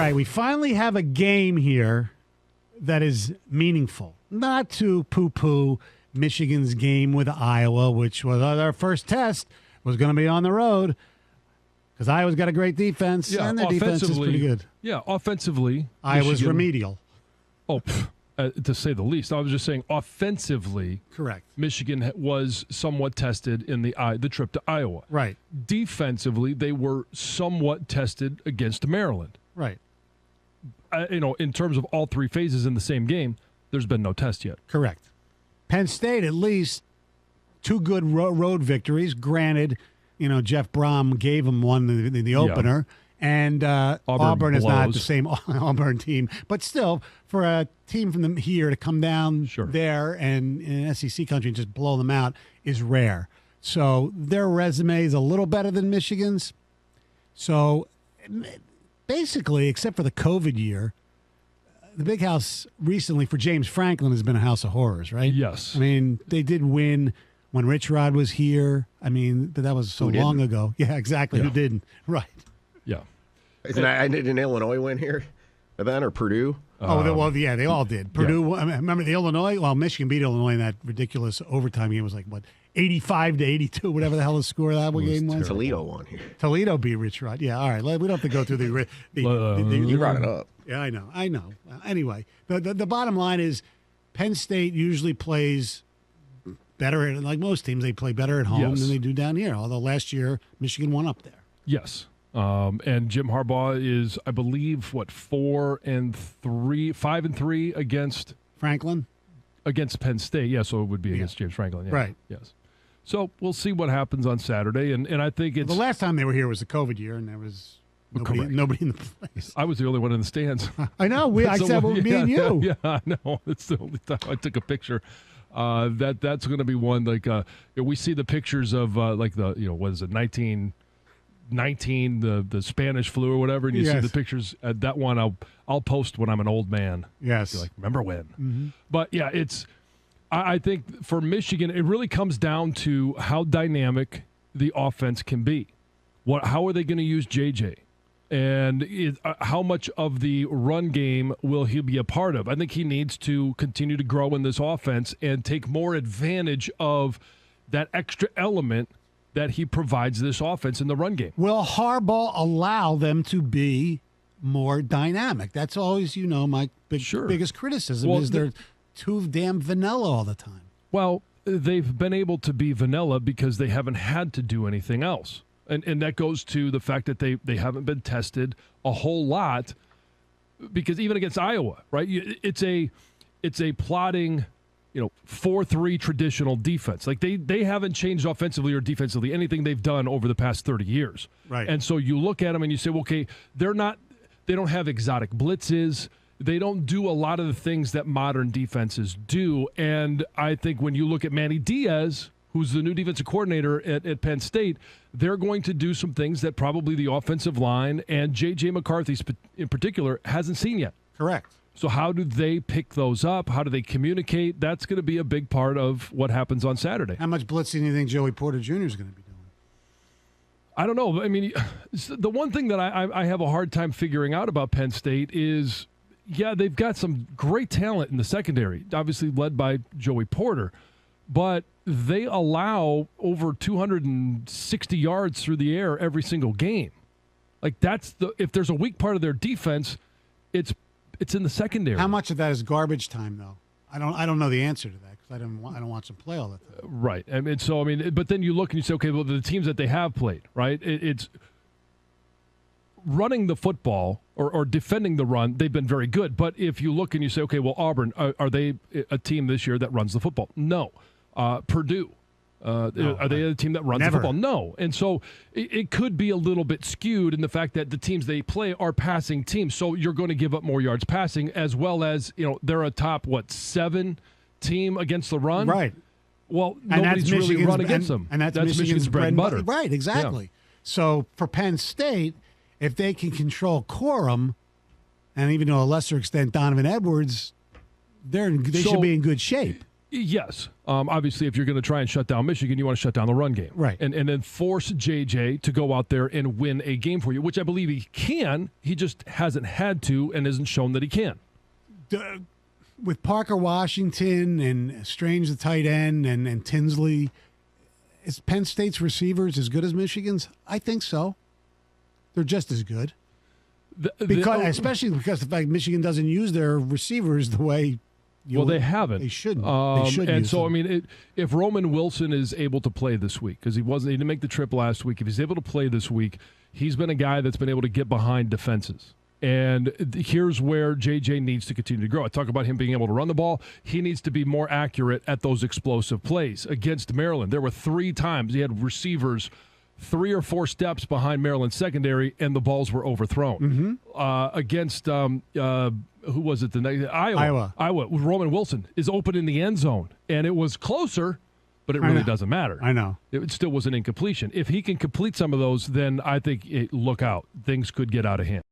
right, we finally have a game here that is meaningful. Not to poo-poo Michigan's game with Iowa, which was our first test, was going to be on the road because Iowa's got a great defense, and their defense is pretty good. Yeah, offensively, Iowa's remedial. Oh, to say the least. I was just saying offensively. Correct. Michigan was somewhat tested in the trip to Iowa. Right. Defensively, they were somewhat tested against Maryland. Right. In terms of all three phases in the same game, there's been no test yet. Correct. Penn State, at least, two good road victories. Granted, Jeff Brom gave them one in the opener. Yeah. And Auburn is not the same Auburn team. But still, for a team from here to come down there and in SEC country and just blow them out is rare. So their resume is a little better than Michigan's. So basically, except for the COVID year, the Big House recently for James Franklin has been a house of horrors, right? Yes. I mean, they did win when Rich Rod was here. I mean, but that was so long ago. Yeah, exactly. Yeah. Who didn't? Right. Yeah. Didn't Illinois win here then, or Purdue? Yeah, they all did. Purdue, yeah. I remember the Illinois? Well, Michigan beat Illinois in that ridiculous overtime game. It was like, 85-82, whatever the hell the score of that game was? Toledo won here. Toledo beat Rich Rod. Yeah, all right. We don't have to go through the you brought it up. Yeah, I know. Anyway, the bottom line is Penn State usually plays better, like most teams, they play better at home than they do down here, although last year Michigan won up there. Yes. And Jim Harbaugh is, I believe, 5-3 against Franklin, against Penn State. Yeah, so it would be against James Franklin. Yeah. Right. Yes. So we'll see what happens on Saturday, and I think it's the last time they were here was the COVID year, and there was nobody in the place. I was the only one in the stands. I know. I said me and you. Yeah, I know. It's the only time I took a picture. That's going to be one we see the pictures of what is it 1919 the Spanish flu or whatever, and you see the pictures. That one I'll post when I'm an old man. Yes, like remember when? Mm-hmm. But yeah, I think for Michigan it really comes down to how dynamic the offense can be. How are they going to use JJ? And how much of the run game will he be a part of? I think he needs to continue to grow in this offense and take more advantage of that extra element that he provides this offense in the run game. Will Harbaugh allow them to be more dynamic? That's always, my biggest criticism is they're too damn vanilla all the time. Well, they've been able to be vanilla because they haven't had to do anything else. And that goes to the fact that they haven't been tested a whole lot, because even against Iowa, right? It's a plotting, 4-3 traditional defense. Like they haven't changed offensively or defensively anything they've done over the past 30 years. Right. And so you look at them and you say, well, okay, they don't have exotic blitzes. They don't do a lot of the things that modern defenses do. And I think when you look at Manny Diaz, who's the new defensive coordinator at Penn State, they're going to do some things that probably the offensive line and J.J. McCarthy in particular hasn't seen yet. Correct. So how do they pick those up? How do they communicate? That's going to be a big part of what happens on Saturday. How much blitzing do you think Joey Porter Jr. is going to be doing? I don't know. I mean, the one thing that I have a hard time figuring out about Penn State is, they've got some great talent in the secondary, obviously led by Joey Porter, but they allow over 260 yards through the air every single game. Like if there's a weak part of their defense, it's in the secondary. How much of that is garbage time, though? I don't know the answer to that because I don't watch them play all the time. Right. But then you look and you say, okay, well, the teams that they have played, right? It's running the football or defending the run. They've been very good. But if you look and you say, okay, well, Auburn, are they a team this year that runs the football? No. Purdue. Are they a team that runs the football? No. And so it could be a little bit skewed in the fact that the teams they play are passing teams. So you're going to give up more yards passing, as well as, they're a top, 7 team against the run? Right. Well, nobody's really run against them. And that's Michigan's bread and butter. Right, exactly. Yeah. So for Penn State, if they can control Corum, and even to a lesser extent Donovan Edwards, they should be in good shape. Yes. Obviously, if you're going to try and shut down Michigan, you want to shut down the run game. Right. And then force J.J. to go out there and win a game for you, which I believe he can. He just hasn't had to and isn't shown that he can. With Parker Washington and Strange, the tight end, and Tinsley, is Penn State's receivers as good as Michigan's? I think so. They're just as good. Especially because the fact Michigan doesn't use their receivers the way they haven't. They shouldn't. And so, I mean, if Roman Wilson is able to play this week, because he didn't make the trip last week, if he's able to play this week, he's been a guy that's been able to get behind defenses. And here's where J.J. needs to continue to grow. I talk about him being able to run the ball. He needs to be more accurate at those explosive plays. Against Maryland, there were 3 times he had receivers 3 or 4 steps behind Maryland's secondary, and the balls were overthrown. Mm-hmm. Against who was it? Iowa. Roman Wilson is open in the end zone, and it was closer, but it really doesn't matter. I know. It still was an incompletion. If he can complete some of those, then I think look out. Things could get out of hand.